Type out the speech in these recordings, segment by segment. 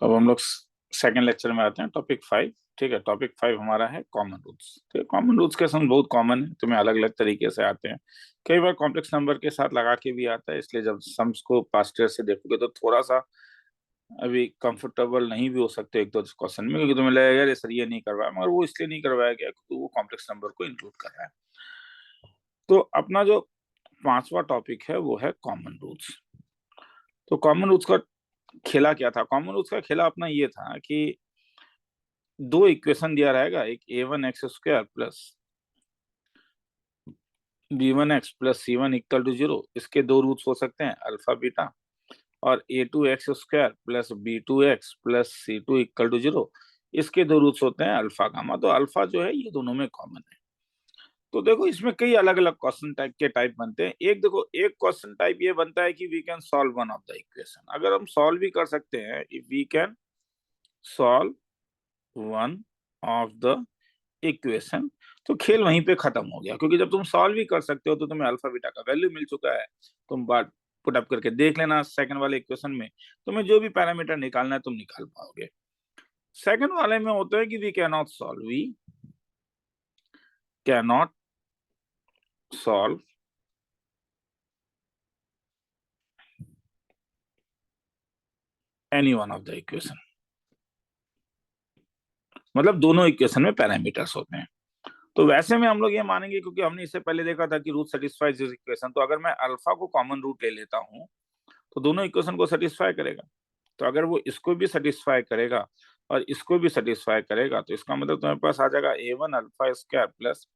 तो अब हम लोग सेकंड लेक्चर में आते हैं, टॉपिक 5। ठीक है, टॉपिक 5 हमारा है कॉमन रूट्स। ठीक है, कॉमन रूट्स के सम बहुत कॉमन है, तुम्हें अलग अलग तरीके से आते हैं। कई बार कॉम्प्लेक्स नंबर के साथ लगा के भी आता है, इसलिए जब सम्स को पास्ट ईयर से देखोगे तो थोड़ा सा अभी कंफर्टेबल नहीं भी हो सकते एक दो क्वेश्चन में, क्योंकि तुम्हें लगेगा यार सर ये नहीं करवाया, मगर वो इसलिए नहीं करवाया गया क्योंकि वो कॉम्प्लेक्स नंबर को इंक्लूड कर रहा है। तो अपना जो पांचवा टॉपिक है वो है कॉमन रूट्स। तो कॉमन रूट्स का खेला क्या था? कॉमन रूट्स का खेला अपना ये था कि दो इक्वेशन दिया रहेगा, एक a1x² plus b1x+c1 equal to 0। इसके दो रूट्स हो सकते हैं अल्फा बीटा, और a2x² plus b2x+c2 equal to 0। इसके दो रूट्स होते हैं अल्फा गामा। तो अल्फा जो है ये दोनों में कॉमन है। तो देखो इसमें कई अलग अलग क्वेश्चन टाइप बनते हैं। एक देखो, एक क्वेश्चन टाइप ये बनता है कि we can solve one of the equation. अगर हम सॉल्व भी कर सकते हैं, if we can solve one of the equation, तो खेल वहीं पे खत्म हो गया, क्योंकि जब तुम सॉल्व ही कर सकते हो तो तुम्हें अल्फा बीटा का वैल्यू मिल चुका है। तुम बात पुट अप करके देख लेना, सेकंड वाले इक्वेशन में तुम्हें जो भी पैरामीटर निकालना है तुम निकाल पाओगे। सेकंड वाले में होता है कि we can not solve any one of the equation. मतलब दोनों इक्वेशन में पैरामीटर्स होते हैं। तो वैसे में हम लोग ये मानेंगे, क्योंकि हमने इससे पहले देखा था कि रूट सेटिस्फाइज दिस इक्वेशन। तो अगर मैं अल्फा को कॉमन रूट ले लेता हूं तो दोनों इक्वेशन को सेटिस्फाई करेगा। तो अगर वो इसको भी सेटिस्फाई करेगा और इसको भी सेटिस्फाई करेगा, तो इसका मतलब तुम्हारे पास आ जाएगा a1 alpha square plus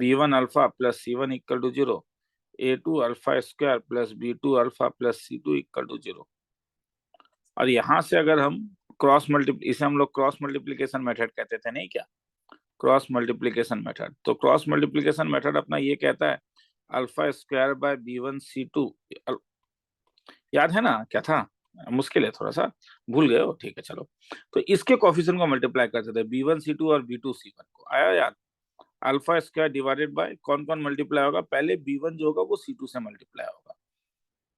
b1 alpha plus c1 equal to 0, a2 alpha square plus b2 alpha plus c2 equal to 0। और यहां से अगर हम इसे हम लोग क्रॉस मल्टीप्लीकेशन मेथड कहते थे, नहीं क्या? Cross multiplication method. तो क्रॉस मल्टीप्लीकेशन मेथड अपना ये कहता है अल्फा स्क्वायर बाय b1c2। याद है ना क्या था? मुश्किल है थोड़ा सा, भूल गए हो? ठीक है चलो। तो इसके कॉफिशिएंट को मल्टीप्लाई करते थे, b1c2 और b2c1 को। आया याद? अल्फा स्क्वायर डिवाइडेड बाय कौन कौन मल्टीप्लाई होगा? पहले b1 जो होगा वो c2 से मल्टीप्लाई होगा,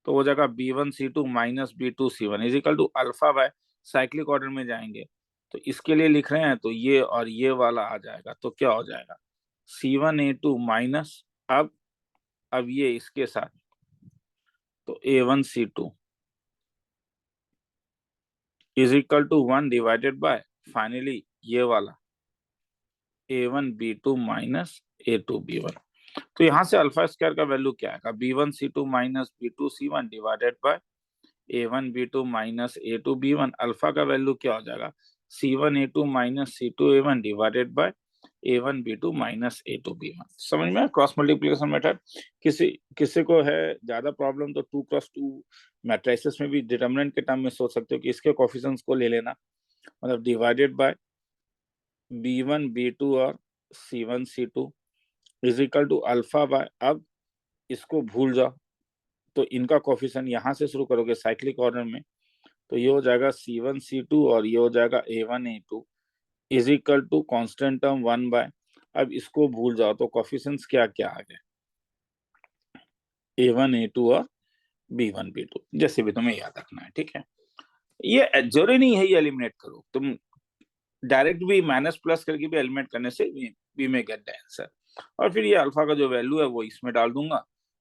तो हो जाएगा b1c2 minus b2c1 is equal to alpha by, cyclic order में जाएंगे तो इसके लिए लिख रहे हैं, तो ये और ये वाला आ जाएगा। तो क्या हो जाएगा? c1a2 माइनस, अब ये इसके साथ, तो a1c2 is equal to 1 divided by finally ये वाला a1b2 माइनस a2b1। तो यहां से अल्फा स्क्वायर का वैल्यू क्या आएगा? b1c2 minus b2c1 divided by a1b2 minus a2b1। Alpha का वैल्यू क्या हो जाएगा? c1a2 minus c2a1 divided by a1b2 minus a2b1। समझ में? Cross multiplication method. किसी किसी को है ज्यादा प्रॉब्लम तो 2x2 मैट्रिसेस में भी डिटरमिनेंट के टर्म में सोच सकते हो कि इसके कोफिशिएंट्स को ले लेना, मतलब डिवाइडेड बाय b1 b2 और c1 c2 is equal to alpha by, अब इसको भूल जाओ, तो इनका कोफिशिएंट यहां से शुरू करोगे साइक्लिक ऑर्डर में, तो ये हो जाएगा c1 c2 और ये हो जाएगा a1 a2 is equal to constant term 1 by, अब इसको भूल जाओ तो कोफिशिएंट्स क्या क्या आ गए? a1 a2 और b1 b2, जैसे भी तुम्हें याद रखना है। ठीक है, ये जरूरी नहीं है ये एलिमिनेट करो, तुम डायरेक्ट भी माइनस प्लस करके भी एलिमिनेट करने से वी में गेट द आंसर। और फिर ये अल्फा का जो वैल्यू है वो इसमें डाल दूंगा,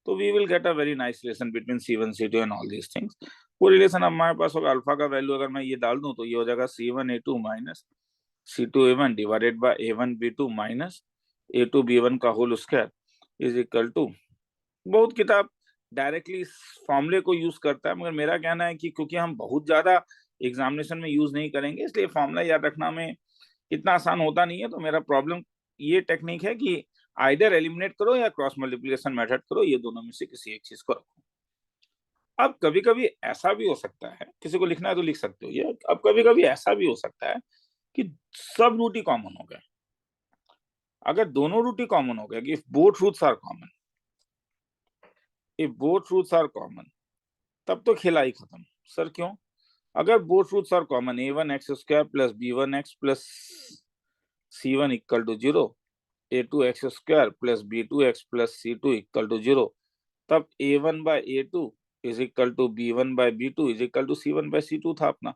तो we will get a very nice relation between c1 c2 and all these things. वो रिलेशन अब हमारे पास होगा, अल्फा का वैल्यू अगर मैं ये डाल दूं तो ये हो जाएगा c1a2 minus c2a1 divided by a1b2 minus a2b1 का whole square is equal to, बहुत किताब डायरेक्टली इस फॉर्मूले को यूज करता है, मगर मेरा कहना है कि क्योंकि हम बहुत ज्यादा एग्जामिनेशन में यूज नहीं करेंगे, इसलिए फॉर्मूला याद रखना में इतना आसान होता नहीं है। तो मेरा प्रॉब्लम ये टेक्निक है कि आइदर एलिमिनेट करो या क्रॉस मल्टीप्लिकेशन मेथड करो, ये दोनों में से किसी एक चीज को रखो। अब कभी कभी ऐसा भी हो सकता है, किसी को लिखना है तो लिख सकते हो ये, अब कभी कभी ऐसा भी हो सकता है कि सब रूट ही कॉमन हो गए। अगर दोनों रूट ही कॉमन हो गए, कि both roots are common, if both roots are common, तब तो खेला ही खत्म। सर क्यों? अगर both roots are common, a1x² plus b1x plus c1 equal to 0, a2x² plus b2x plus c2 equal to 0, तब a1 by a2 is equal to b1 by b2 is equal to c1 by c2 था अपना।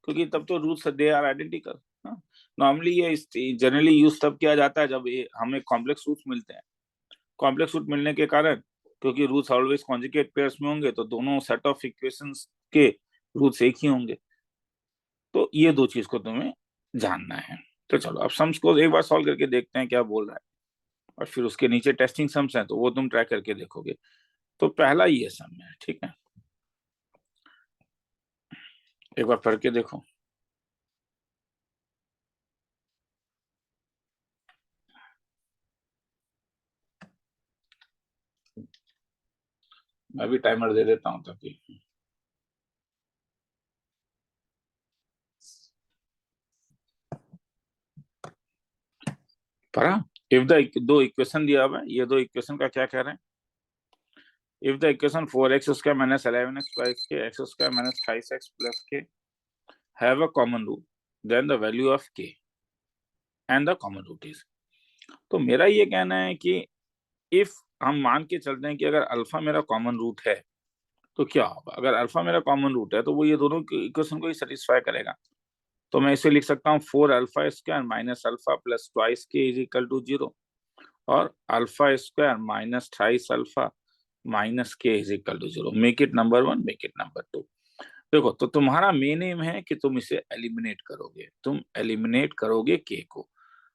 क्योंकि तब तो roots they are identical. Normally ये generally use तब किया जाता है जब ये हमें कॉम्प्लेक्स रूट्स मिलते हैं। कॉम्प्लेक्स रूट मिलने के कारण, क्योंकि रूट्स ऑलवेज कॉन्जुगेट पेयर्स में होंगे, तो दोनों सेट ऑफ इक्वेशंस के रूट्स एक ही होंगे। तो ये दो चीज को तुम्हें जानना है। तो चलो अब सम्स को एक बार सॉल्व करके देखते हैं क्या बोल रहा है, और फिर उसके नीचे टेस्टिंग सम्स हैं तो वो तुम ट्राई करके देखोगे। तो पहला ये सम है, ठीक है, एक बार पढ़ के देखो। मैं भी टाइमर दे देता हूं ताकि पढ़ा। इफ द दो इक्वेशन दिया हुआ है, ये दो इक्वेशन का क्या कह रहे हैं। If the equation 4x square minus 11x plus K x square minus 28x plus K have a common root, then the value of k and the common root is. तो मेरा ये कहना है कि इफ हम मान के चलते हैं कि अगर अल्फा मेरा कॉमन रूट है तो क्या होगा। अगर अल्फा मेरा कॉमन रूट है तो वो ये दोनों इक्वेशन को ही सेटिस्फाई करेगा। तो मैं इसे लिख सकता हूँ 4 alpha square minus alpha plus twice K is equal to 0, और alpha square minus 28 alpha minus K is equal to 0। Make it number 1, make it number 2। देखो, तो तुम्हारा मेन एम है कि तुम इसे एलिमिनेट करोगे, तुम एलिमिनेट करोगे के को।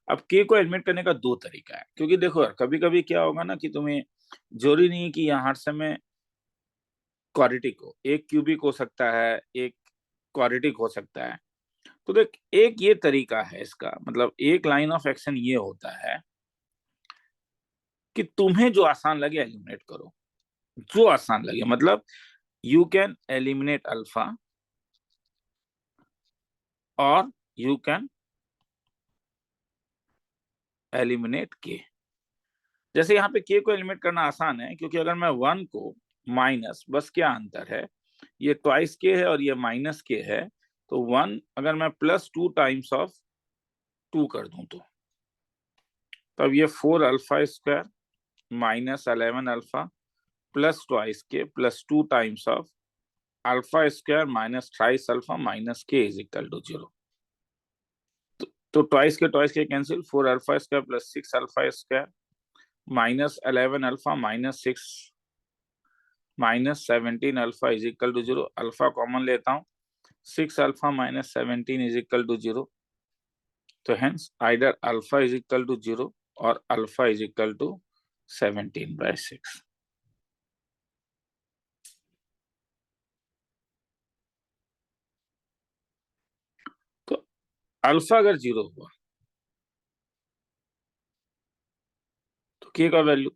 अब के को एलिमिनेट करने का दो तरीका है, क्योंकि देखो कभी कभी क्या होगा ना कि तुम्हें जरूरी नहीं है कि यहाँ हर समय क्वाड्रेटिक हो, एक क्यूबिक हो सकता है, एक क्वाड्रेटिक हो सकता है। तो देख, एक ये तरीका है इसका, मतलब एक लाइन ऑफ एक्शन ये होता है कि तुम्हें जो आसान लगे एलिमिनेट करो, जो आसान लगे। मतलब यू कैन एलिमिनेट अल्फा और यू कैन एलिमिनेट के। जैसे यहाँ पे के को एलिमिनेट करना आसान है, क्योंकि अगर मैं 1 को माइनस, बस क्या अंतर है, ये ट्वाइस के है और ये माइनस के है, तो 1 अगर मैं प्लस 2 टाइम्स ऑफ 2 कर दूं तो तब ये 4 alpha square minus 11 alpha plus twice K plus 2 times of alpha square minus 28 alpha minus K is equal to 0। तो twice K cancel, 4 alpha square plus 6 alpha square minus 11 alpha minus 6 minus 17 alpha is equal to 0। Alpha common लेता हूँ, 6 alpha minus 17 is equal to 0। तो hence either alpha is equal to 0 और alpha is equal to 17/6। तो alpha अगर 0 हुआ तो के का वैल्यू,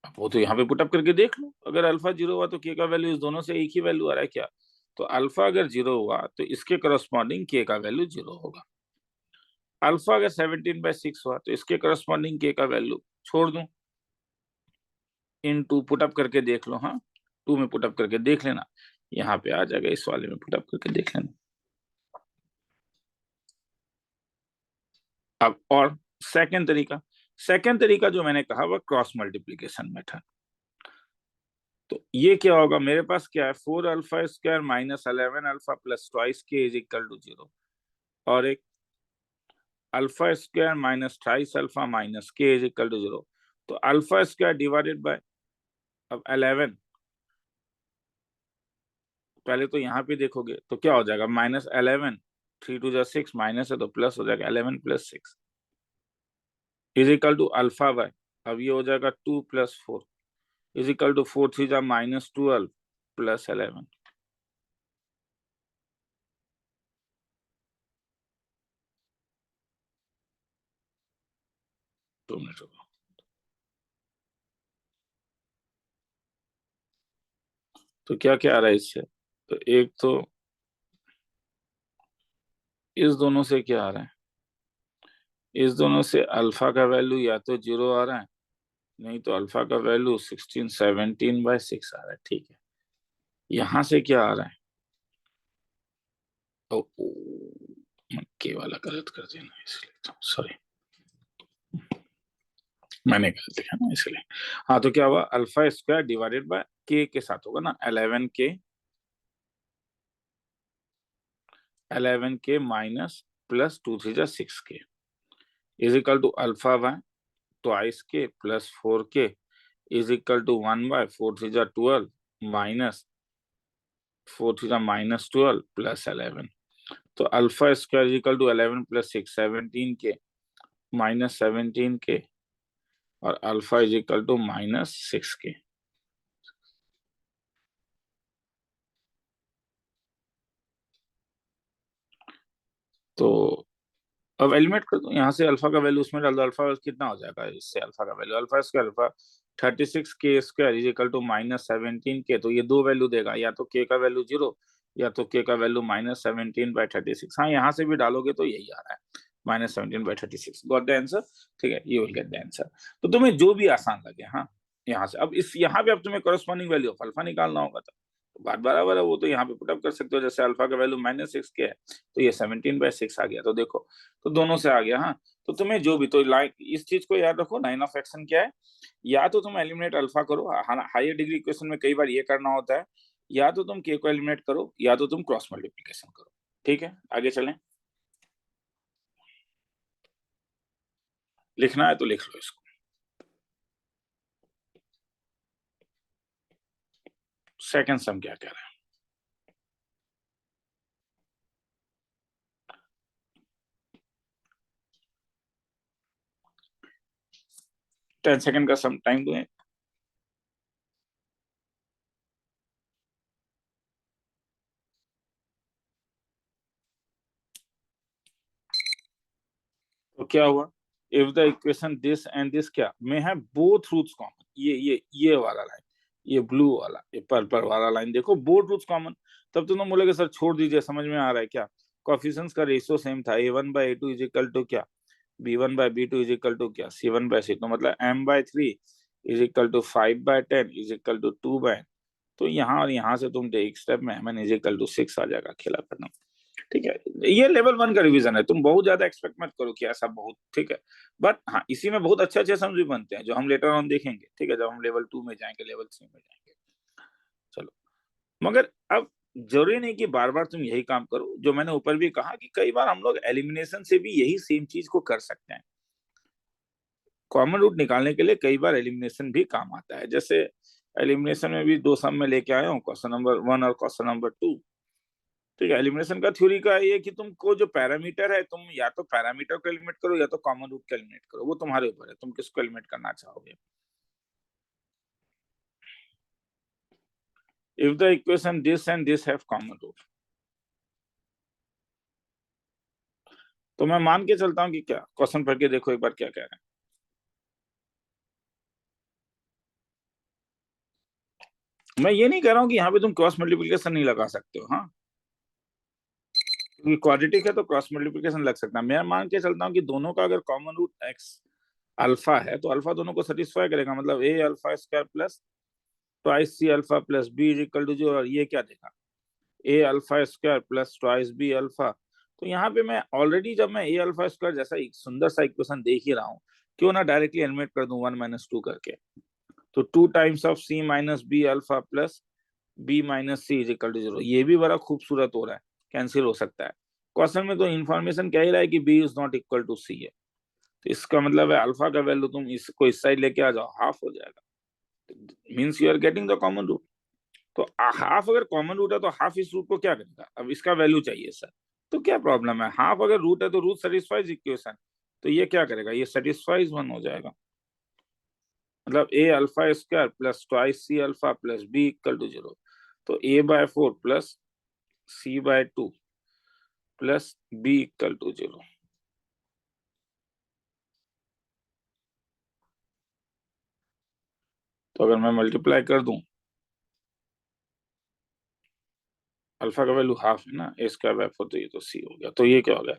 अब वो तो यहाँ पे पुटअप करके देख लो, अगर अल्फा 0 हुआ तो के का वैल्यू इस दोनों से एक ही वैल्यू आ रहा है क्या। तो अल्फा अगर 0 हुआ तो इसके करस्पॉन्डिंग के का वैल्यू 0 होगा। अल्फा अगर 17/6 हुआ तो इसके करस्पॉन्डिंग के का वैल्यू छोड़ दूं, इन टू पुटअप करके देख लो। हाँ, 2 में पुटअप करके देख लेना, यहाँ पे आ जाएगा, इस वाले में पुटअप करके देख लेना। अब और सेकंड तरीका जो मैंने कहा वह क्रॉस मल्टीप्लीकेशन मेथड। तो ये क्या होगा, मेरे पास क्या है, 4 alpha square minus 11 alpha plus twice K is equal to 0, और एक alpha square minus 28 alpha minus K is equal to 0। तो अल्फा स्क्वायर डिवाइडेड बाय, अब 11, पहले तो यहाँ पे देखोगे तो क्या हो जाएगा, माइनस 11, 3 2 6 माइनस है तो प्लस हो जाएगा 11 plus 6 is equal to alpha by, अब ये हो जाएगा 2 प्लस 4 इज इक्वल टू 4 3 जा माइनस 12 प्लस 11। 2 मिनट रुको। तो क्या क्या आ रहा है इससे, तो एक तो इस दोनों से क्या आ रहा है, इस दोनों से अल्फा का वैल्यू या तो 0 आ रहा है, नहीं तो अल्फा का वैल्यू 16 17/6 आ रहा है। ठीक है, यहां से क्या आ रहा है, ओ, ओ, के वाला गलत कर देना, इसलिए सॉरी, मैंने गलत लिखा ना इसलिए। हाँ, तो क्या हुआ, अल्फा स्क्वायर डिवाइडेड बाय के साथ होगा ना, 11 के 11k माइनस प्लस 2 3 जा 6k is equal to alpha Y twice K plus 4k is equal to 1 by 4 3 जा 12 माइनस 4 3 जा माइनस 12 प्लस 11। तो alpha square is equal to 11 plus 6 17k minus 17k और alpha is equal to minus 6k। तो अब eliminate कर दो यहाँ से, अल्फा का वैल्यू उसमें डाल दो, अल्फा कितना हो जाएगा इससे, अल्फा का value alpha square alpha 36k square is equal to minus 17k। तो ये दो वैल्यू देगा, या तो k का वैल्यू 0 या तो k का वैल्यू माइनस 17/36। हाँ यहाँ से भी डालोगे तो यही आ रहा है -17/36। Got the answer? ठीक है, you will get the answer. तो तुम्हें जो भी आसान लगे, हाँ यहाँ से अब इस यहाँ पे अब तुम्हें करस्पॉन्डिंग वैल्यू ऑफ अल्फा निकालना होगा। तो बात बराबर है, वो तो यहाँ पे पुटअप कर सकते हो। जैसे अल्फा का वैल्यू -6k है तो ये 17/6 आ गया। तो देखो, तो दोनों से आ गया। हाँ, तो तुम्हें जो भी, तो लाइन इस चीज को याद रखो, लाइन ऑफ एक्शन क्या है, या तो तुम एलिमिनेट अल्फा करो, हायर डिग्री इक्वेशन में कई बार ये करना होता है, या तो तुम के को एलिमिनेट करो, या तो तुम क्रॉस मल्टीप्लीकेशन करो। ठीक है, आगे चलें। लिखना है तो लिख लो इसको। सेकंड सम क्या कह रहा है? 10 सेकंड का सम टाइम दो। तो क्या हुआ, if the equation this and this क्या में है बोथ रूट्स कॉमन, ये वाला लाइन, ये ब्लू वाला, ये पर्पल वाला लाइन, देखो बोथ रूट्स कॉमन, तब तो तुम बोलोगे सर छोड़ दीजिए, समझ में आ रहा है क्या, कोएफिशिएंट्स का रेशियो सेम था, a1/a2 इज इक्वल टू क्या, b1/b2 इज इक्वल टू क्या, c1/c, तो मतलब m/3 is equal to 5/10 is equal to 2/, तो यहाँ और यहाँ से तुम एक स्टेप में mn इज इक्वल टू 6 आ जाएगा, खेला करना। ठीक है, ये लेवल 1 का रिवीजन है, तुम बहुत ज्यादा एक्सपेक्ट मत करो कि ऐसा बहुत, ठीक है, बट हाँ इसी में बहुत अच्छे अच्छे सम्स भी बनते हैं जो हम लेटर ऑन देखेंगे। ठीक है, जब हम लेवल 2 में जाएंगे, लेवल 3 में जाएंगे। चलो, मगर अब जरूरी नहीं कि बार बार तुम यही काम करो, जो मैंने ऊपर भी कहा कि कई बार हम लोग एलिमिनेशन से भी यही सेम चीज को कर सकते हैं। कॉमन रूट निकालने के लिए कई बार एलिमिनेशन भी काम आता है। जैसे एलिमिनेशन में भी दो सम में लेके आया हूँ, क्वेश्चन नंबर 1 और क्वेश्चन नंबर 2। ठीक है, एलिमिनेशन का थ्योरी का ये कि तुमको जो पैरामीटर है, तुम या तो पैरामीटर को एलिमिनेट करो या तो कॉमन रूट को एलिमिनेट करो, वो तुम्हारे ऊपर है, तुम किसको एलिमिनेट करना चाहोगे। If the equation this and this have common root, तो मैं मान के चलता हूँ कि क्या, क्वेश्चन पढ़ के देखो एक बार क्या कह रहे हैं। मैं ये नहीं कह रहा हूँ कि यहाँ पे तुम क्रॉस मल्टीप्लिकेशन नहीं लगा सकते हो, हाँ, क्योंकि क्वाड्रेटिक है तो क्रॉस मल्टीप्लिकेशन लग सकता है। मैं मान के चलता हूँ कि दोनों का अगर कॉमन रूट एक्स अल्फा है तो अल्फा दोनों को सेटिस्फाई करेगा, मतलब ए alpha square plus twice C alpha plus B is equal to जो, और ये क्या देगा, A alpha square plus twice B alpha. तो यहाँ पे मैं ऑलरेडी, जब मैं ए अल्फा स्क्वायर जैसा एक सुंदर सा इक्वेशन देख ही रहा हूँ, क्यों ना डायरेक्टली एलिमिनेट कर दूं 1 - 2 करके। तो 2 times of C minus B alpha plus B minus C is equal to 0, ये भी बड़ा खूबसूरत हो रहा है, कैंसिल हो सकता है। क्वेश्चन में तो इन्फॉर्मेशन कह ही रहा है कि B is not equal to C है, तो इसका मतलब है अल्फा का वैल्यू तुम इसको इस साइड लेके आ जाओ, हाफ हो जाएगा, means you are getting the common root. तो हाफ अगर कॉमन रूट है तो हाफ इस रूट को क्या करेगा, अब इसका वैल्यू चाहिए सर, तो क्या प्रॉब्लम है, हाफ अगर रूट है तो रूट सेटिस्फाइज इक्वेशन, तो ये क्या करेगा, ये सेटिस्फाइज 1 हो जाएगा, मतलब ए alpha square plus twice C alpha plus b equal to 0। तो a/4 plus c/2 plus b equal to 0। तो अगर मैं मल्टीप्लाई कर दूं, अल्फा का वैल्यू हाफ है ना, a²/4, तो ये तो c हो गया, तो ये क्या हो गया,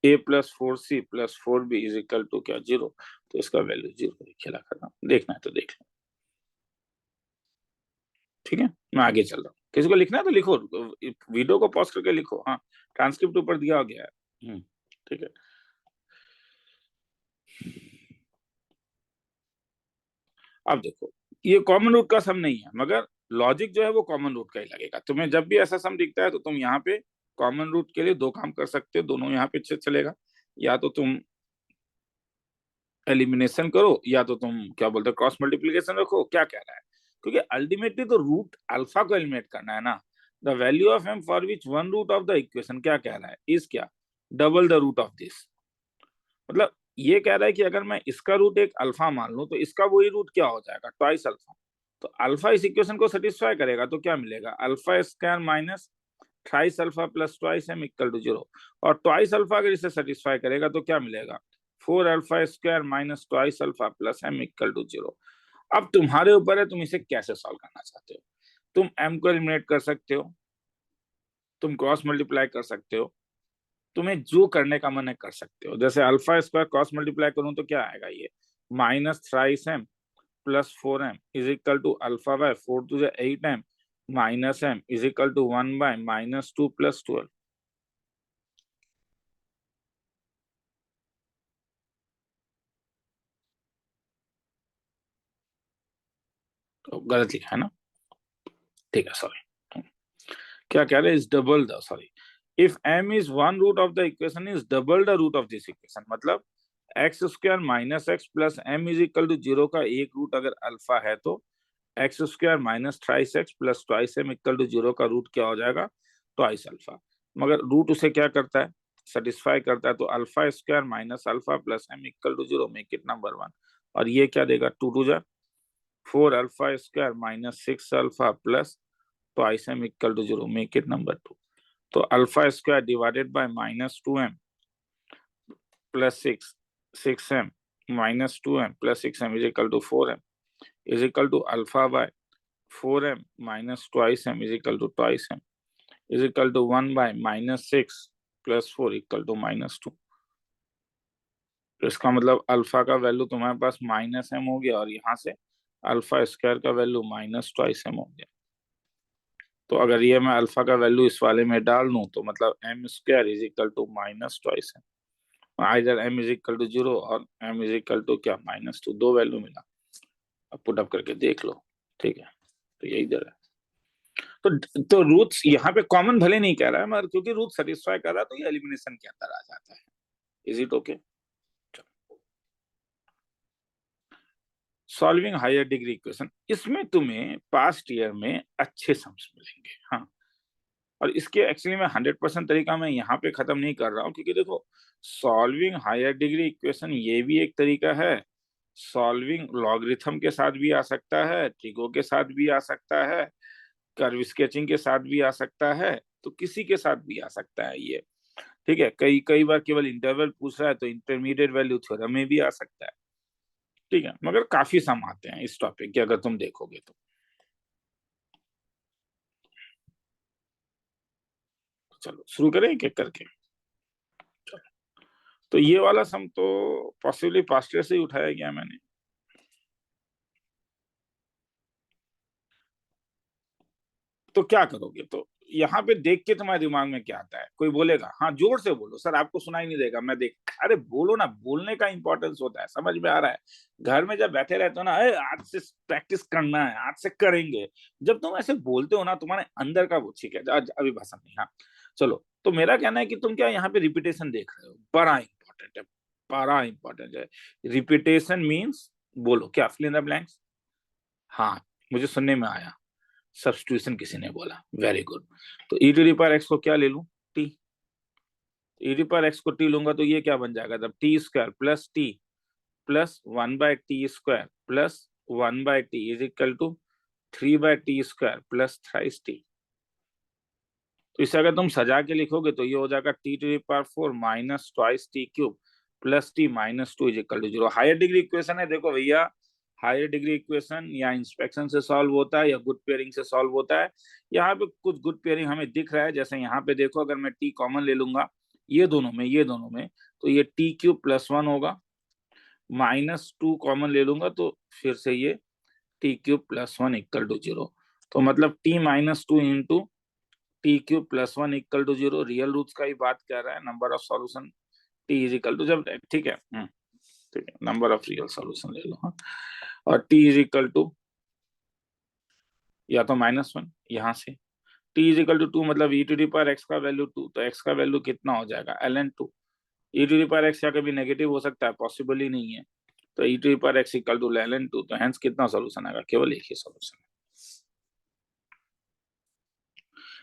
a+4c+4b इज इक्वल टू क्या, 0। तो इसका वैल्यू 0 खेला करना, देखना है तो देख लो। ठीक है, मैं आगे चल रहा हूँ, किसी को लिखना है तो लिखो, वीडियो को पॉज करके लिखो, हाँ ट्रांसक्रिप्ट ऊपर दिया गया है। ठीक है, अब देखो, ये कॉमन रूट का सम नहीं है, मगर लॉजिक जो है वो कॉमन रूट का ही लगेगा। तुम्हें जब भी ऐसा सम दिखता है तो तुम यहाँ पे कॉमन रूट के लिए दो काम कर सकते हो, दोनों यहाँ पे चलेगा, या तो तुम एलिमिनेशन करो या तो तुम क्या बोलते हो क्रॉस मल्टीप्लीकेशन रखो। क्या कह रहा है, क्योंकि अल्टीमेटली तो रूट अल्फा को एलिमिनेट करना है ना। The value of M for which one root of the equation क्या कह रहा है, इज क्या, double the root of this. मतलब ये कह रहा है कि अगर मैं इसका रूट एक अल्फा मान लूं तो इसका वही रूट क्या हो जाएगा, ट्वाइस अल्फा। तो अल्फा इस इक्वेशन को सेटिस्फाई करेगा तो क्या मिलेगा, alpha square minus thrice alpha plus twice M equal to 0। और ट्वाइस अल्फा अगर इसे सेटिस्फाई करेगा तो क्या मिलेगा, 4 alpha square minus twice alpha plus M equal to 0। अब तुम्हारे ऊपर है तुम इसे कैसे सॉल्व करना चाहते हो। तुम एम को एलिमिनेट कर सकते हो, तुम क्रॉस मल्टीप्लाई कर सकते हो, तुम्हें जो करने का मन है कर सकते हो। जैसे अल्फा स्क्वायर क्रॉस मल्टीप्लाई करूं तो क्या आएगा, ये minus thrice M plus 4m is equal to alpha by 4 to 8m minus m is equal to 1 by minus 2 plus 12। तो गलत लिखा है ना, ठीक है सॉरी। क्या कह रहे हैं, is double the, sorry, if m is one root of the equation is double the root of this equation. मतलब x square minus x plus m is equal to 0 का एक रूट अगर अल्फा है तो x square minus thrice x plus twice M equal to 0 का root क्या हो जाएगा, ट्वाइस अल्फा। मगर रूट उसे क्या करता है, सेटिस्फाई करता है। तो alpha square minus alpha plus M equal to 0 make it number 1। और ये क्या देगा, 2 टू जा 4 alpha square minus 6 alpha plus twice M equal to 0 make it number 2। तो alpha square divided by minus 2m plus 6m minus 2m plus 6m is equal to 4m is equal to alpha by 4m minus twice m is equal to twice m is equal to 1 by minus 6 plus 4 equal to minus 2। तो इसका मतलब alpha का value तुम्हारे पास minus m हो गया और यहाँ से अल्फा स्क्वायर का वैल्यू माइनस ट्वाइस m हो गया। तो अगर ये मैं अल्फा का वैल्यू इस वाले में डाल दूं तो मतलब m square is equal to minus twice m, either m is equal to 0 और m इज इक्वल टू क्या माइनस 2, दो वैल्यू मिला। अब पुट अप करके देख लो, ठीक है। तो यही इधर है। तो रूट्स यहाँ पे कॉमन भले नहीं कह रहा है मगर क्योंकि रूट सेटिस्फाई कर रहा है तो ये एलिमिनेशन के अंदर आ जाता है। Is it okay. Solving higher degree equation, इसमें तुम्हें पास्ट ईयर में अच्छे सम्स मिलेंगे। हाँ, और इसके एक्चुअली मैं 100% तरीका मैं यहाँ पे खत्म नहीं कर रहा हूँ, क्योंकि देखो सॉल्विंग हायर डिग्री इक्वेशन ये भी एक तरीका है, सॉल्विंग लॉगरिथम के साथ भी आ सकता है, ट्रिगो के साथ भी आ सकता है, कर्व स्केचिंग के साथ भी आ सकता है, तो किसी के साथ भी आ सकता है ये। ठीक है, कई कई बार केवल इंटरवल पूछ रहा है तो इंटरमीडिएट वैल्यू थ्योरम में भी आ सकता है। ठीक है, मगर काफी सम आते हैं इस टॉपिक के अगर तुम देखोगे तो। चलो शुरू करें एक एक करके। चलो, तो ये वाला सम तो पॉसिबली पास्ट ईयर से ही उठाया गया मैंने। तो क्या करोगे, तो यहाँ पे देख के तुम्हारे दिमाग में क्या आता है, कोई बोलेगा, हाँ जोर से बोलो सर आपको सुनाई नहीं देगा, मैं देख, अरे बोलो ना, बोलने का इंपॉर्टेंस होता है, समझ में आ रहा है। घर में जब बैठे रहते हो ना, अरे आज से प्रैक्टिस करना है, आज से करेंगे, जब तुम ऐसे बोलते हो ना तुम्हारे अंदर का वो ठीक है, आज अभी भाषण नहीं। हाँ चलो, तो मेरा कहना है कि तुम क्या यहाँ पे रिपीटेशन देख रहे हो, बड़ा इंपॉर्टेंट है, बड़ा इंपॉर्टेंट है। रिपीटेशन मीन्स, बोलो क्या, फिल इन द ब्लैंक्स। हाँ, मुझे सुनने में आया, सब्स्टिट्यूशन किसी ने बोला, वेरी गुड। तो E to the power X को क्या ले लूं, T. E to the power X को टी लूंगा तो ये क्या बन जाएगा, तब T square plus T plus 1/t square plus 1/t is equal to 3/t square plus thrice T. तो इसे अगर तुम सजा के लिखोगे तो ये हो जाएगा T to the power 4 minus twice T cube plus T minus 2 is equal to 0। Higher degree equation है, देखो भैया, हायर डिग्री इक्वेशन या इंस्पेक्शन से सॉल्व होता है या गुड पेयरिंग से सॉल्व होता है। यहाँ पे कुछ गुड पेयरिंग हमें दिख रहा है, जैसे यहाँ पे देखो, अगर मैं टी कॉमन ले लूंगा ये दोनों में तो ये टी क्यूब प्लस 1 होगा, माइनस 2 कॉमन ले लूंगा तो फिर से ये T cube plus 1 equal to 0। तो मतलब T minus 2 into T cube plus 1 equal to 0, real roots का ही बात कर रहा है। Number of solution T is equal to, जब ठीक है, ठीक है, नंबर ऑफ रियल सॉल्यूशन ले लो। हाँ, और टी इज इक्वल टू या तो -1 यहाँ से t इज इक्वल टू 2 मतलब e to the power x का वैल्यू 2, तो x का वैल्यू कितना हो जाएगा ln 2। e to the power x क्या कभी नेगेटिव हो सकता है? पॉसिबल ही नहीं है। तो e to the power x equal to ln 2, तो हेंस कितना सॉल्यूशन आएगा? केवल एक ही सॉल्यूशन।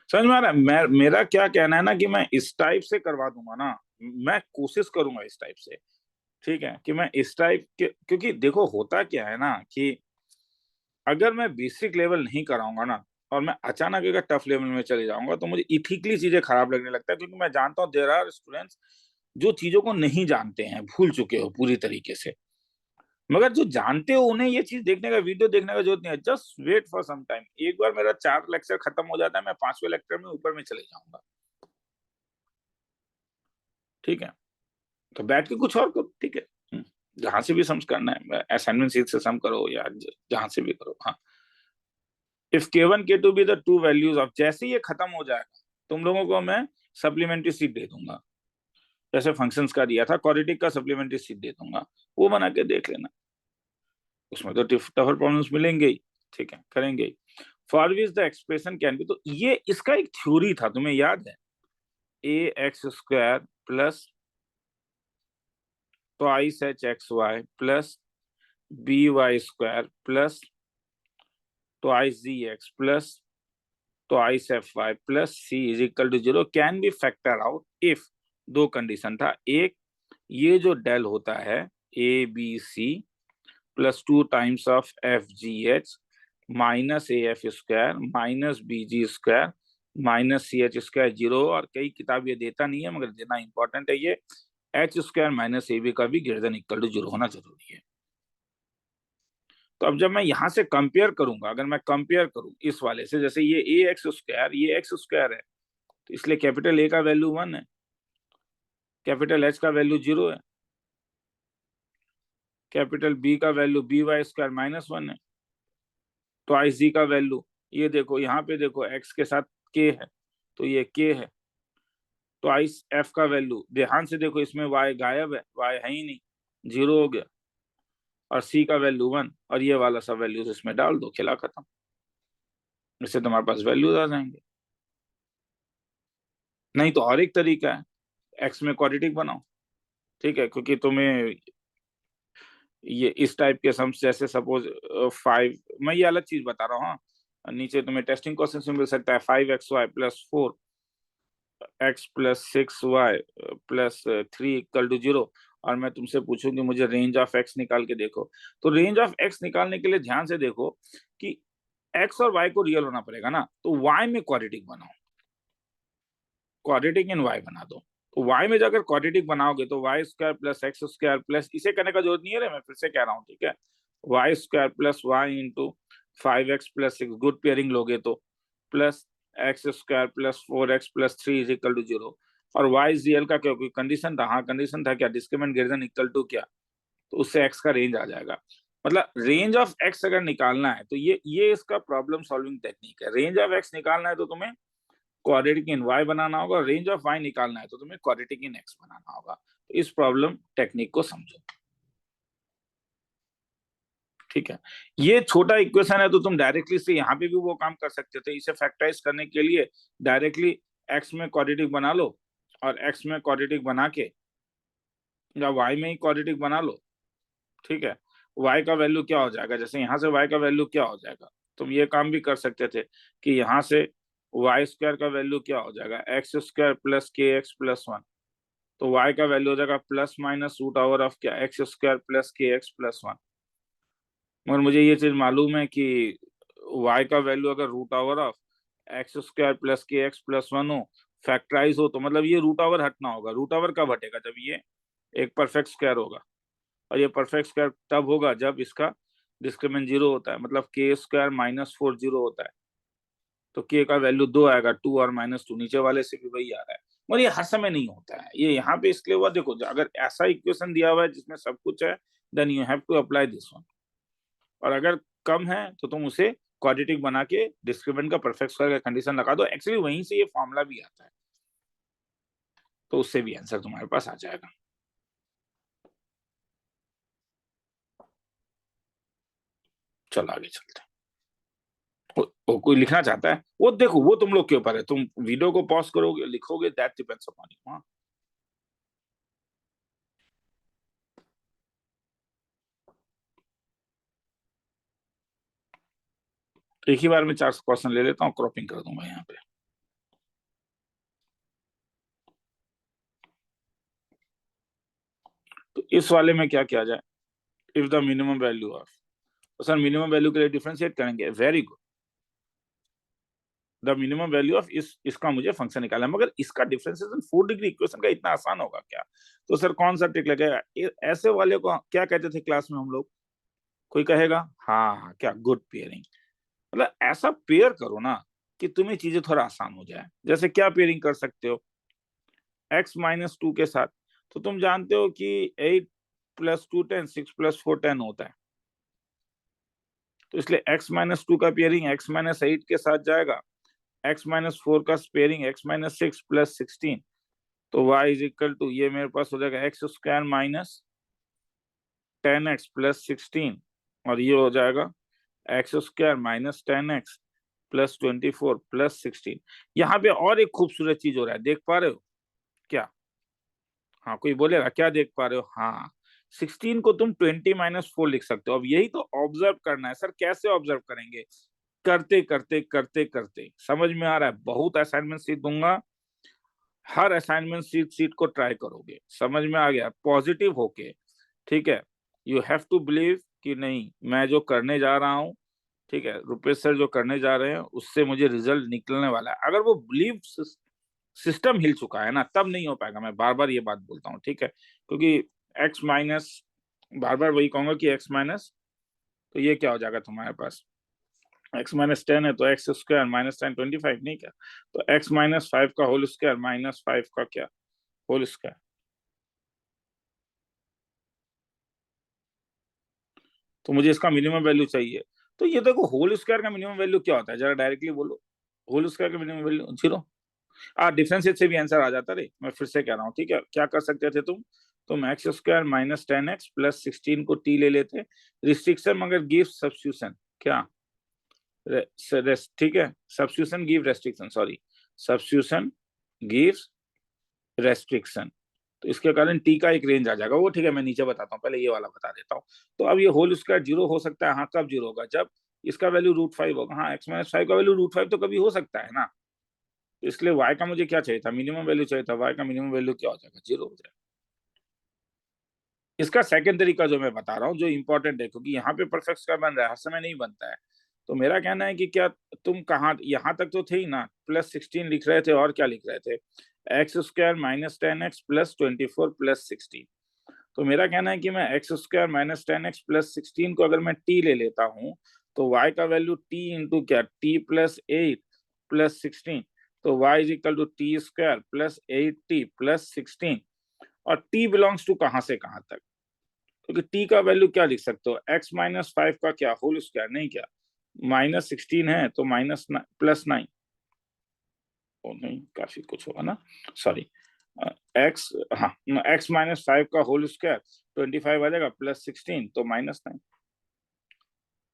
समझ में आ रहा है? मेरा क्या कहना है ना कि मैं इस टाइप से करवा दूंगा ना, मैं कोशिश करूंगा इस टाइप से, ठीक है, कि मैं इस टाइप के, क्योंकि देखो होता क्या है ना कि अगर मैं बेसिक लेवल नहीं कराऊंगा ना और मैं अचानक अगर टफ लेवल में चले जाऊंगा तो मुझे इथिकली चीजें खराब लगने लगता है, क्योंकि मैं जानता हूँ देयर आर स्टूडेंट्स जो चीजों को नहीं जानते हैं, भूल चुके हो पूरी तरीके से, मगर जो जानते हो उन्हें ये चीज देखने का, वीडियो देखने का जरूरत नहीं है। Just wait for some time, एक बार मेरा 4 लेक्चर खत्म हो जाता है, मैं 5वें लेक्चर में ऊपर में चले जाऊंगा, ठीक है। तो बैठ के कुछ और करो, ठीक है, जहां से भी सम करना है, असाइनमेंट सीट से सम करो या जहां से भी करो। हाँ, if k1 k2 be the two values of, जैसे ये खत्म हो जाएगा तुम लोगों को मैं सप्लीमेंट्री सीट दे दूंगा, जैसे फंक्शंस का दिया था, क्वाड्रेटिक का सप्लीमेंट्री सीट दे दूंगा, वो बना के देख लेना। उसमें तो टफर प्रॉब्लम्स मिलेंगे ही, ठीक है, करेंगे ही। For which the expression can be, तो ये इसका एक थ्योरी था, तुम्हें याद है? A x square plus twice h x y plus b y square plus twice g x plus twice f y plus c is equal to 0 can be factor out if, दो condition था, एक ये जो del होता है a b c plus 2 times of f g H minus A F square minus B G square minus C H square 0, और कई किताब ये देता नहीं है मगर देना इंपॉर्टेंट है, ये H square minus A B का भी ग्रेटर देन इक्वल टू 0 होना जरूरी है। तो अब जब मैं यहां से कंपेयर करूंगा, अगर मैं कंपेयर करूं इस वाले से, जैसे ये ए एक्स स्क्वायर, ये एक्स स्क्वायर है, तो इसलिए कैपिटल ए का वैल्यू 1 है, कैपिटल एच का वैल्यू 0 है, कैपिटल बी का वैल्यू बी वाई स्क्वायर -1 है, ट्वाइस जी का वैल्यू, ये देखो यहाँ पे देखो एक्स के साथ के है, तो ये के है, ट्वाइस एफ का वैल्यू, ध्यान से देखो इसमें वाई गायब है, वाई है ही नहीं, 0 हो गया, और सी का वैल्यू 1, और ये वाला सब वैल्यूज इसमें डाल दो, खेला खत्म। इससे तुम्हारे पास वैल्यूज आ जाएंगे। नहीं तो और एक तरीका है, एक्स में क्वाड्रेटिक बनाओ, ठीक है, क्योंकि तुम्हें ये इस टाइप के सम्स, जैसे सपोज 5, मैं ये अलग चीज बता रहा हूँ, हाँ, नीचे तुम्हें टेस्टिंग क्वेश्चन मिल सकता है 5xy plus 4x plus 6y plus 3 equal to 0, और मैं तुमसे पूछूं कि मुझे रेंज ऑफ x निकाल के देखो, तो रेंज ऑफ x निकालने के लिए ध्यान से देखो कि x और y को रियल होना पड़ेगा ना, तो y में क्वाड्रेटिक बनाओ, क्वाड्रेटिक इन y बना दो, तो y में जाकर क्वाड्रेटिक बनाओगे तो Y square plus X square plus, इसे करने का जरूरत नहीं है रे, मैं फिर से कह रहा हूँ, ठीक है, Y square plus Y into 5x plus 6, good pairing लोगे तो plus X square plus 4x plus 3 is equal to 0, और वाई जीएल का क्या, कंडीशन था, हाँ कंडीशन था क्या, discriminant greater than equal to क्या, तो उससे x का रेंज आ जाएगा। मतलब रेंज ऑफ x अगर निकालना है तो ये इसका प्रॉब्लम सॉल्विंग टेक्निक है, रेंज ऑफ x निकालना है तो तुम्हें क्वाड्रेटिक इन y बनाना होगा, रेंज ऑफ y निकालना है तो तुम्हें क्वाड्रेटिक इन x बनाना होगा। तो इस प्रॉब्लम टेक्निक को समझो, ठीक है। ये छोटा इक्वेशन है तो तुम डायरेक्टली से यहाँ पे भी वो काम कर सकते थे, इसे फैक्टराइज करने के लिए डायरेक्टली x में क्वाड्रेटिक बना लो, और x में क्वाड्रेटिक बना के, या y में ही क्वाड्रेटिक बना लो, ठीक है, y का वैल्यू क्या हो जाएगा, जैसे यहाँ से y का वैल्यू क्या हो जाएगा, तुम ये काम भी कर सकते थे कि यहाँ से वाई स्क्वायर का वैल्यू क्या हो जाएगा, x square plus k x plus 1, तो y का वैल्यू हो जाएगा plus minus root over of क्या, x square plus k x plus 1। मगर मुझे ये चीज मालूम है कि y का वैल्यू अगर root over of x square plus k x plus 1 हो, फैक्टराइज हो, तो मतलब ये रूट ओवर हटना होगा, रूट ओवर कब हटेगा, जब ये एक परफेक्ट स्क्वायर होगा, और ये परफेक्ट स्क्वायर तब होगा जब इसका डिस्क्रिमिनेंट 0 होता है, मतलब के स्क्वायर -4 0 होता है, तो के का वैल्यू 2 आएगा, 2 और -2, नीचे वाले से भी वही आ रहा है, मगर ये हर समय नहीं होता है, ये यहाँ पे इसलिए हुआ, देखो अगर ऐसा इक्वेशन दिया हुआ है जिसमें सब कुछ है, then you have to apply this one, और अगर कम है तो तुम उसे क्वाड्रेटिक बना के डिस्क्रिमिनेंट का परफेक्ट स्क्वायर का कंडीशन लगा दो, एक्चुअली वहीं से ये फॉर्मूला भी आता है, तो उससे भी आंसर तुम्हारे पास आ जाएगा। चलो आगे चलते हैं। कोई लिखना चाहता है वो देखो, वो तुम लोग के ऊपर है, तुम वीडियो को पॉज करोगे लिखोगे, दैट डिपेंड्स अपॉन यू। हाँ, एक ही बार में 4 क्वेश्चन ले लेता हूँ, क्रॉपिंग कर दूंगा यहाँ पे। तो इस वाले में क्या किया जाए, if the minimum value of, तो सर मिनिमम वैल्यू के लिए डिफरेंशिएट करेंगे, very good. The minimum value of इसका मुझे फंक्शन निकालना है, मगर इसका डिफरेंशिएशन 4 डिग्री इक्वेशन का इतना आसान होगा क्या? तो सर कौन सा ट्रिक लगेगा? ऐसे वाले को क्या कहते थे क्लास में हम लोग? कोई कहेगा हाँ हाँ, क्या गुड पेयरिंग। मतलब ऐसा पेयर करो ना कि तुम्हें चीजें थोड़ा आसान हो जाए। जैसे क्या पेयरिंग कर सकते हो, x-2 के साथ, तो तुम जानते हो कि 8 + 2 10, 6 + 4 10 होता है। तो इसलिए x-2 का पेयरिंग x-8 के साथ जाएगा, x-4 का पेयरिंग x-6 + 16, तो y इज इक्वल टू, ये मेरे पास हो जाएगा x² - 10x + 16, और ये हो जाएगा x² - 10x + 24 + 16। यहाँ पे और एक खूबसूरत चीज हो रहा है, देख पा रहे हो क्या? हाँ, कोई बोलेगा क्या देख पा रहे हो? हाँ, 16 को तुम 20 - 4 लिख सकते हो। अब यही तो ऑब्जर्व करना है। सर कैसे ऑब्जर्व करेंगे? करते करते करते करते समझ में आ रहा है। बहुत असाइनमेंट सीट दूंगा, हर असाइनमेंट सीट को ट्राई करोगे, समझ में आ गया? पॉजिटिव होके, ठीक है। यू हैव टू बिलीव कि नहीं, मैं जो करने जा रहा हूँ, ठीक है, रुपेश सर जो करने जा रहे हैं उससे मुझे रिजल्ट निकलने वाला है। अगर वो बिलीव सिस्टम हिल चुका है ना, तब नहीं हो पाएगा। मैं बार बार ये बात बोलता हूँ, ठीक है, क्योंकि एक्स माइनस, बार बार वही कहूंगा कि एक्स माइनस, तो ये क्या हो जाएगा तुम्हारे पास, x-10 है तो x² - 10 25, नहीं क्या? तो x-5 का होल स्क्वायर -5 का क्या होल स्क्वायर। तो मुझे इसका मिनिमम वैल्यू चाहिए। तो ये देखो, होल स्क्वायर का मिनिमम वैल्यू क्या होता है, जरा डायरेक्टली बोलो। होल स्क्वायर का मिनिमम वैल्यू 0। डिफरेंशिएट से भी आंसर आ जाता रे, मैं फिर से कह रहा हूँ, ठीक है। क्या कर सकते थे तुम x² - 10x + 16 को t ले लेते, रिस्ट्रिक्शन मगर गिव सब्स्टिट्यूशन, क्या ठीक है, substitution give restriction, sorry, substitution gives restriction. तो इसके कारण टी का एक रेंज आ जाएगा, वो ठीक है, मैं नीचे बताता हूँ, पहले ये वाला बता देता हूँ। तो अब ये होल स्क्वायर 0 हो सकता है, हाँ, कब 0 होगा? जब इसका वैल्यू √5 होगा। हाँ, x-5 का वैल्यू √5 तो कभी हो सकता है ना। तो इसलिए y का मुझे क्या चाहिए था, मिनिमम वैल्यू चाहिए था। y का मिनिमम वैल्यू क्या हो जाएगा, 0 हो जाएगा। इसका सेकंड तरीका जो मैं बता रहा हूँ, जो इंपॉर्टेंट है, क्योंकि यहाँ पे परफेक्ट स्क्वायर बन रहा है, हर समय नहीं बनता है। तो मेरा कहना है कि क्या तुम कहाँ, यहाँ तक तो थे ही ना, +16 लिख रहे थे, और क्या लिख रहे थे, x² - 10x + 24 + 16। तो मेरा कहना है कि मैं x² - 10x + 16 को अगर मैं t ले लेता हूँ, तो y का वैल्यू t इंटू क्या, t + 8 + 16, तो y is equal to t² + 8t + 16। और t बिलोंग्स टू कहाँ से कहाँ तक, क्योंकि t का वैल्यू क्या लिख सकते हो, x-5 का क्या होल स्क्वायर, नहीं क्या, -16 है तो +9, ओ नहीं, काफी कुछ होगा ना, सॉरी, एक्स, हाँ, x-5 का होल स्क्वायर 25 आ जाएगा, +16 तो -9।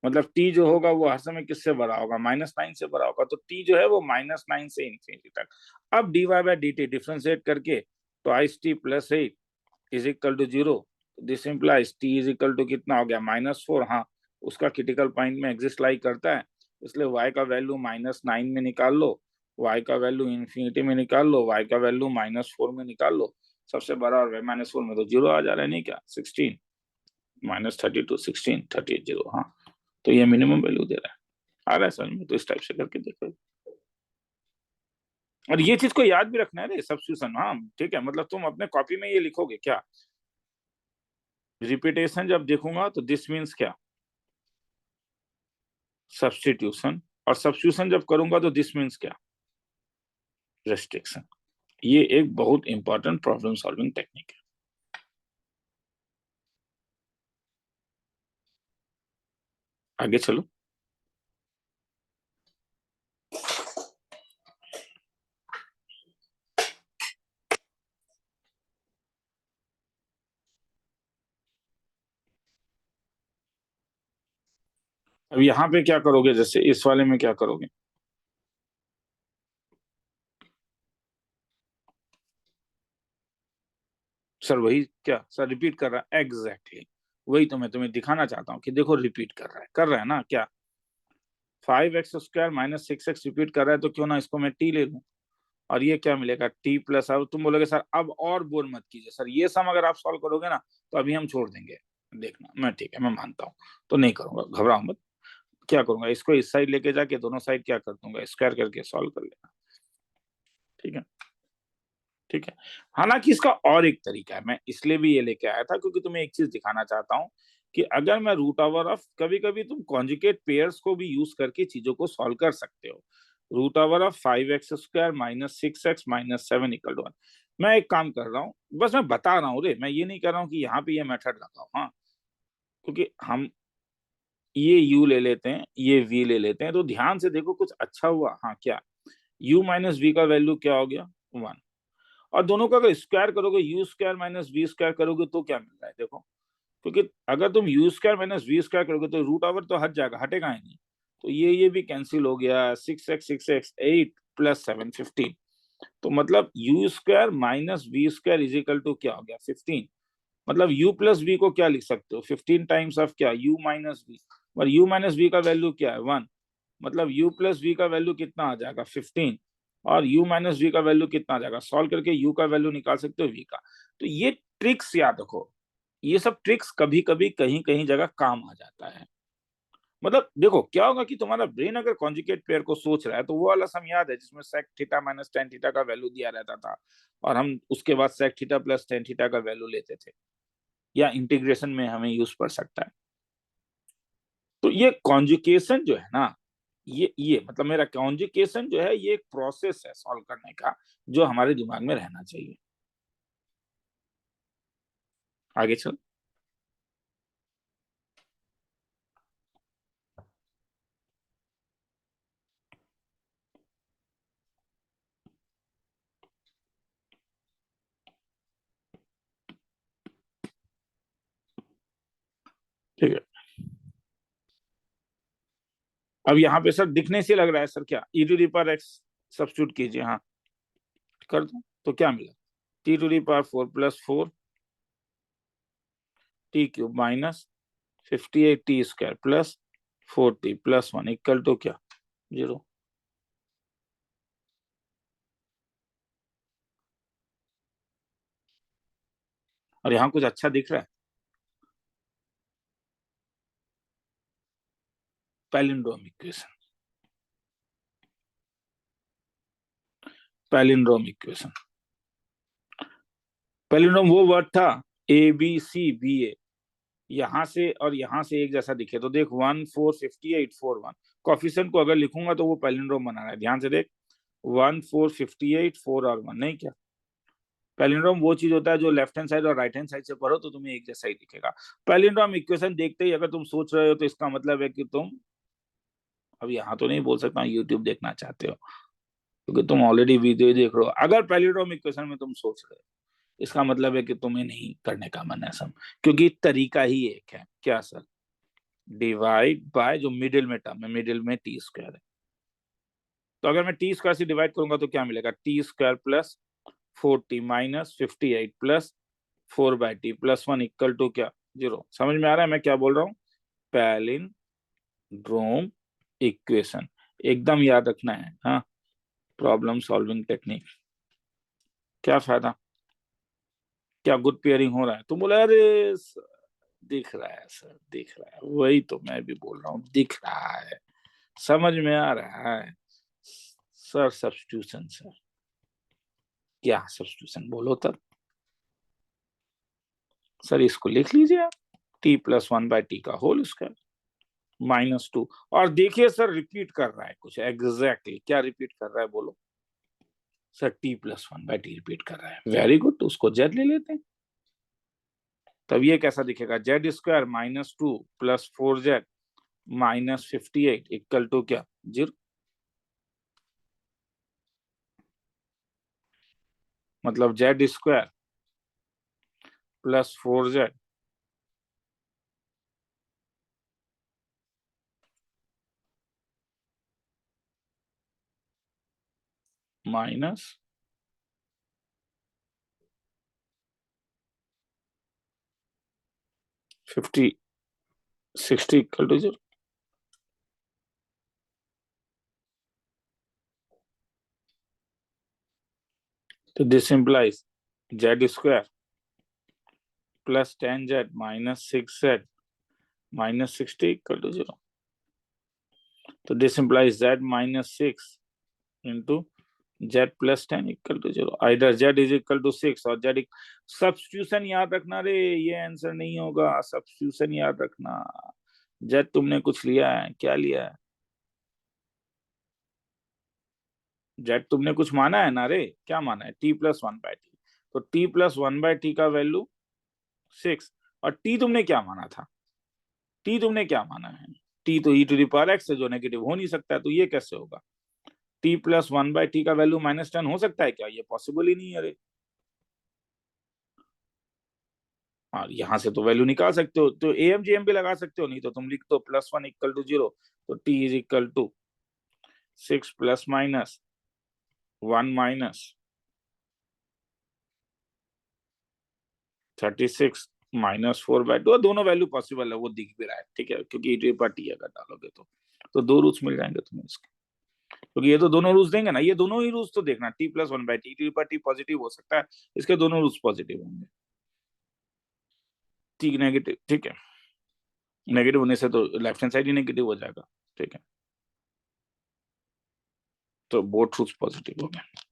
मतलब t जो होगा वो हर समय किससे बड़ा होगा, -9 से बड़ा होगा। तो t जो है वो -9 से इन्फिनिटी तक। अब dy/dt डिफ्रेंशिएट करके, तो t + 8 is equal to 0। This implies t is equal to कितना हो गया, -4। हाँ, उसका क्रिटिकल पॉइंट में एग्जिस्ट लाई करता है, इसलिए y का वैल्यू -9 में निकाल लो, y का वैल्यू इन्फिनिटी में निकाल लो, y का वैल्यू -4 में निकाल लो। सबसे बड़ा और -4 में तो 0 आ जा रहा है, नहीं क्या, 16 -32 16 38 0। हाँ, तो ये मिनिमम वैल्यू दे रहा है। आ रहा है समझ में? तो इस टाइप से करके देखो। और ये चीज को याद भी रखना है रे, सब्स्टिट्यूशन। हाँ, ठीक है, मतलब तुम अपने कॉपी में ये लिखोगे क्या, रिपीटेशन जब देखूंगा तो दिस मीन्स क्या, सब्स्टिट्यूशन। और सब्स्टिट्यूशन जब करूंगा तो दिस मीन्स क्या, रेस्ट्रिक्शन। ये एक बहुत इंपॉर्टेंट प्रॉब्लम सॉल्विंग टेक्निक है। आगे चलो। अब यहाँ पे क्या करोगे, जैसे इस वाले में क्या करोगे? सर वही क्या सर रिपीट कर रहा है, एग्जैक्टली वही तो मैं तुम्हें दिखाना चाहता हूँ कि देखो रिपीट कर रहा है ना क्या? 5x² - 6x रिपीट कर रहा है, तो क्यों ना इसको मैं टी ले लूं, और ये क्या मिलेगा टी प्लस। अब तुम बोलोगे सर अब और बोर मत कीजिए सर, ये सम अगर आप सॉल्व करोगे ना तो अभी हम छोड़ देंगे। देखना, मैं ठीक है मैं मानता हूँ, तो नहीं करूंगा, घबराओ मत। क्या करूंगा, इसको इस साइड लेके जाके दोनों साइड क्या कर दूंगा, स्क्वायर करके सॉल्व कर लेना। ठीक है, ठीक है। हालांकि इसका और एक तरीका है, मैं इसलिए भी ये लेके आया था क्योंकि तुम्हें एक चीज दिखाना चाहता हूँ कि अगर मैं रूट ओवर ऑफ, कभी कभी तुम कॉन्जुगेट पेयर्स को भी यूज करके चीजों को सॉल्व कर सकते हो। Root over of 5x² - 6x - 7 = 1। मैं एक काम कर रहा हूँ, बस मैं बता रहा हूँ रे, मैं ये नहीं कर रहा हूँ कि यहाँ पे ये मेथड लगाओ, हाँ। क्योंकि हम ये u ले लेते हैं, ये v ले लेते हैं, तो ध्यान से देखो कुछ अच्छा हुआ, हाँ क्या? u माइनस v का वैल्यू क्या हो गया? 1। और दोनों का अगर स्क्वायर करोगे, u² - v² करोगे तो क्या मिल रहा है देखो। क्योंकि अगर तुम u² - v² करोगे तो रूट ओवर तो हट जाएगा, हटेगा ही नहीं। तो ये भी कैंसिल हो गया, 6x 8 प्लस 7 15। तो मतलब u² - v² is equal to क्या हो गया 15। मतलब u प्लस v को क्या लिख सकते हो, 15 टाइम्स ऑफ क्या, u माइनस v। और u माइनस v का वैल्यू क्या है 1। मतलब u प्लस v का वैल्यू कितना आ जाएगा 15। और u माइनस v का वैल्यू कितना आ जाएगा, सॉल्व करके u का वैल्यू निकाल सकते हो v का। तो ये ट्रिक्स याद रखो, ये सब ट्रिक्स कभी कभी कहीं कहीं जगह काम आ जाता है। मतलब देखो क्या होगा कि तुम्हारा ब्रेन अगर कॉन्जुगेट पेयर को सोच रहा है, तो वो वाला सम याद है जिसमें sec theta minus tan theta का वैल्यू दिया रहता था, और हम उसके बाद sec theta plus tan theta का वैल्यू लेते थे, या इंटीग्रेशन में हमें यूज पड़ सकता है। तो ये कॉन्जुकेशन जो है ना, ये मतलब मेरा कॉन्जुकेशन जो है, ये एक प्रोसेस है सॉल्व करने का, जो हमारे दिमाग में रहना चाहिए। आगे चल। ठीक है, अब यहाँ पे सर दिखने से लग रहा है सर क्या, e to the power x substitute कीजिए, हाँ कर दो, तो क्या मिला, t to the power 4 + 4 t cube minus 58t² plus 4t plus 1 equal to क्या, 0। और यहाँ कुछ अच्छा दिख रहा है, palindrome equation, palindrome equation. Palindrome वो वर्ड था, ABCBA, यहाँ से और यहाँ से एक जैसा दिखे तो देख 1 4 58 4 1, कॉफिशिएंट को अगर लिखूंगा तो वो पैलिंड्रोम बना रहा है, ध्यान से देख, 1 4 58 4 और 1, नहीं क्या? पैलिंड्रोम वो चीज होता है जो लेफ्ट हैंड साइड और राइट हैंड साइड से पढ़ो तो तुम्हें एक जैसा ही दिखेगा। पैलिंड्रोम इक्वेशन देखते ही अगर तुम सोच रहे हो तो इसका मतलब है कि तुम, अब यहाँ तो नहीं बोल सकता, यूट्यूब देखना चाहते हो, क्योंकि तुम ऑलरेडी वीडियो देख रहे हो। अगर पैलिंड्रोम इक्वेशन में तुम सोच रहे हो, इसका मतलब है कि तुम्हें नहीं करने का मन है सब, क्योंकि तरीका ही एक है, क्या सर? डिवाइड बाय जो मिडिल में टर्म है, मिडिल में t² है। तो अगर मैं t² से डिवाइड करूंगा तो क्या मिलेगा, t² plus 40 minus 58 plus 4/t plus 1 equal to क्या, 0। समझ में आ रहा है मैं क्या बोल रहा हूँ? पैलिंड्रोम इक्वेशन, एकदम याद रखना है, हाँ। प्रॉब्लम सॉल्विंग टेक्निक, क्या फायदा, क्या गुड पेयरिंग हो रहा है? तुम बोले अरे दिख रहा है सर, दिख रहा है, वही तो मैं भी बोल रहा हूँ, दिख रहा है, समझ में आ रहा है। सर सब्स्टिट्यूशन सर, क्या सब्स्टिट्यूशन बोलो तब। सर इसको लिख लीजिए आप, t+1/t का होल स्क्वायर -2। और देखिए सर रिपीट कर रहा है कुछ, एग्जैक्टली क्या रिपीट कर रहा है बोलो? सर t+1/t रिपीट कर रहा है, वेरी गुड, तो उसको जेड ले लेते हैं। तब ये कैसा दिखेगा, z² -2 plus 4z minus 58 equal to क्या, 0। मतलब z² plus 4z minus 60 equal to 0। तो this implies z² plus 10z minus 6z minus 60 equal to 0। तो this implies z minus 6 into z plus 10 equal to 0। Either z is equal to 6 और z। Substitution याद रखना रे, ये answer नहीं होगा। Substitution याद रखना। z तुमने कुछ लिया है, क्या लिया है? z तुमने कुछ माना है ना रे, क्या माना है? t plus 1/t। तो t प्लस 1/t का वैल्यू 6। और t तुमने क्या माना था? t तुमने क्या माना है? t तो e⁻x है, जो नेगेटिव हो नहीं सकता है, तो ये कैसे होगा? t प्लस 1/t का वैल्यू -10 हो सकता है क्या? ये पॉसिबल ही नहीं है रे। और यहाँ से तो वैल्यू निकाल सकते हो, तो AMGM भी लगा सकते हो, नहीं तो तुम लिख दो +1 इक्वल टू 0। तो t is equal to 6 plus minus 1 minus 36 minus 4/2। दोनों वैल्यू पॉसिबल है, वो दिख भी रहा है, ठीक है, क्योंकि e⁻t अगर डालोगे तो दो रूल्स मिल जाएंगे तुम्हें इसके, क्योंकि ये तो दोनों रूल्स देंगे ना, ये दोनों ही रूल्स तो देखना। t plus 1/t, e⁻t positive हो सकता है, इसके दोनों रूल्स पॉजिटिव होंगे। t नेगेटिव, ठीक है, नेगेटिव होने से तो लेफ्ट हैंड साइड ही नेगेटिव हो जाएगा, ठीक है, तो बोथ रूल्स पॉजिटिव हो गए।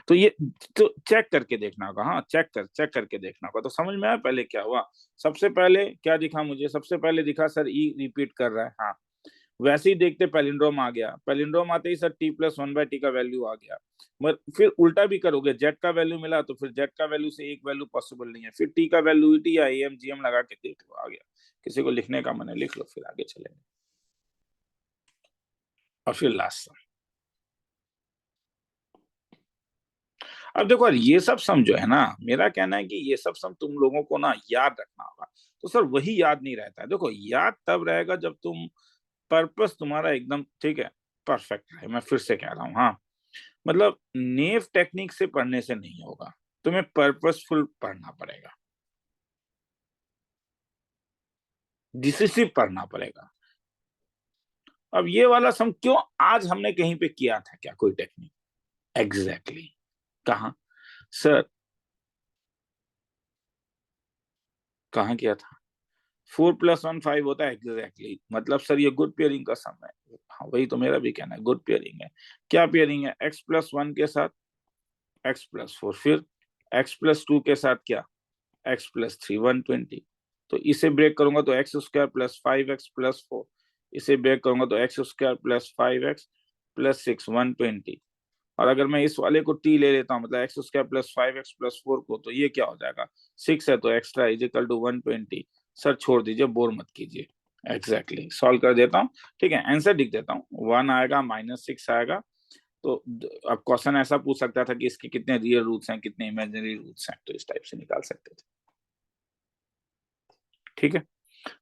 तो ये तो चेक करके देखना होगा। हाँ, चेक करके देखना होगा। तो समझ में आया पहले क्या हुआ? सबसे पहले क्या दिखा मुझे? सबसे पहले दिखा सर ई रिपीट कर रहा है। हाँ, वैसे ही देखते पैलिंड्रोम आ गया। पैलिंड्रोम आते ही सर t प्लस 1/t का वैल्यू आ गया। मगर फिर उल्टा भी करोगे, z का वैल्यू मिला तो फिर z का वैल्यू से एक वैल्यू पॉसिबल नहीं है, फिर t का वैल्यू t या AMGM लगा के देख लो, आ गया। किसी को लिखने का मन है लिख लो, फिर आगे चलेंगे। और फिर लास्ट। अब देखो ये सब सम जो है ना, मेरा कहना है कि ये सब सम तुम लोगों को ना याद रखना होगा। तो सर वही याद नहीं रहता है। देखो याद तब रहेगा जब तुम पर्पस तुम्हारा एकदम, ठीक है, परफेक्ट है। मैं फिर से कह रहा हूँ, हाँ, मतलब नेव टेक्निक से पढ़ने से नहीं होगा, तुम्हें पर्पसफुल पढ़ना पड़ेगा, डिसिसिव पढ़ना पड़ेगा। अब ये वाला सम क्यों आज हमने कहीं पे किया था क्या कोई टेक्निक? Exactly exactly. कहाँ सर? कहाँ किया था? 4+1 5 होता है एग्जैक्टली exactly. मतलब सर ये गुड पेयरिंग का सम है। हाँ, वही तो मेरा भी कहना है, गुड पेयरिंग है। क्या पेयरिंग है? x+1 के साथ x+4, फिर x+2 के साथ क्या? x+3 120। तो इसे ब्रेक करूंगा तो x² प्लस 5x+4। इसे ब्रेक करूंगा तो x² प्लस 5x प्लस 6 120। और अगर मैं इस वाले को t ले लेता हूँ, मतलब x² प्लस 5x+4 को, तो ये क्या हो जाएगा? 6 है तो extra is equal to 120। Sir छोड़ दीजिए, बोर मत कीजिए। एग्जैक्टली सॉल्व कर देता हूँ, ठीक है, आंसर लिख देता हूँ। 1 आएगा, -6 आएगा। तो अब क्वेश्चन ऐसा पूछ सकता था कि इसके कितने रियल रूट्स हैं, कितने इमेजिनरी रूट्स हैं, तो इस टाइप से निकाल सकते थे, ठीक है।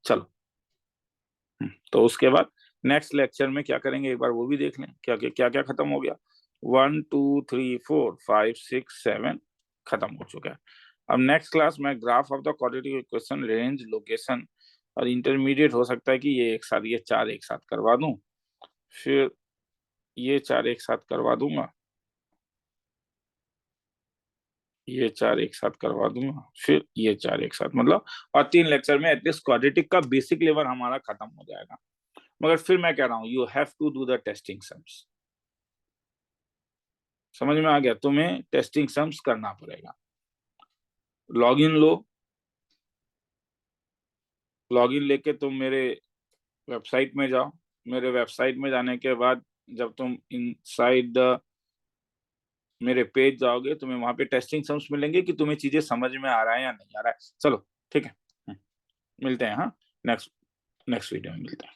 चलो, तो उसके बाद नेक्स्ट लेक्चर में क्या करेंगे एक बार वो भी देख लें, क्या क्या क्या क्या खत्म हो गया। 1 2 3 4 5 6 7 खत्म हो चुका है। अब नेक्स्ट क्लास में graph of the quadratic equation, range, location और इंटरमीडिएट हो सकता है कि ये एक साथ, ये चार एक साथ करवा दूं, फिर ये चार एक साथ करवा दूंगा, ये चार एक साथ करवा दूंगा, फिर ये चार एक साथ, मतलब और 3 लेक्चर में एटलीस्ट क्वाड्रेटिक का बेसिक लेवल हमारा खत्म हो जाएगा। मगर फिर मैं कह रहा हूँ you have to do the testing sums. समझ में आ गया? तुम्हें टेस्टिंग सम्स करना पड़ेगा। लॉगिन लो, लॉगिन लेके तुम मेरे वेबसाइट में जाओ। मेरे वेबसाइट में जाने के बाद जब तुम इनसाइड द मेरे पेज जाओगे, तुम्हें वहां पे टेस्टिंग सम्स मिलेंगे कि तुम्हें चीजें समझ में आ रहा है या नहीं आ रहा है। चलो ठीक है, मिलते हैं। हाँ, नेक्स्ट नेक्स्ट वीडियो में मिलते हैं।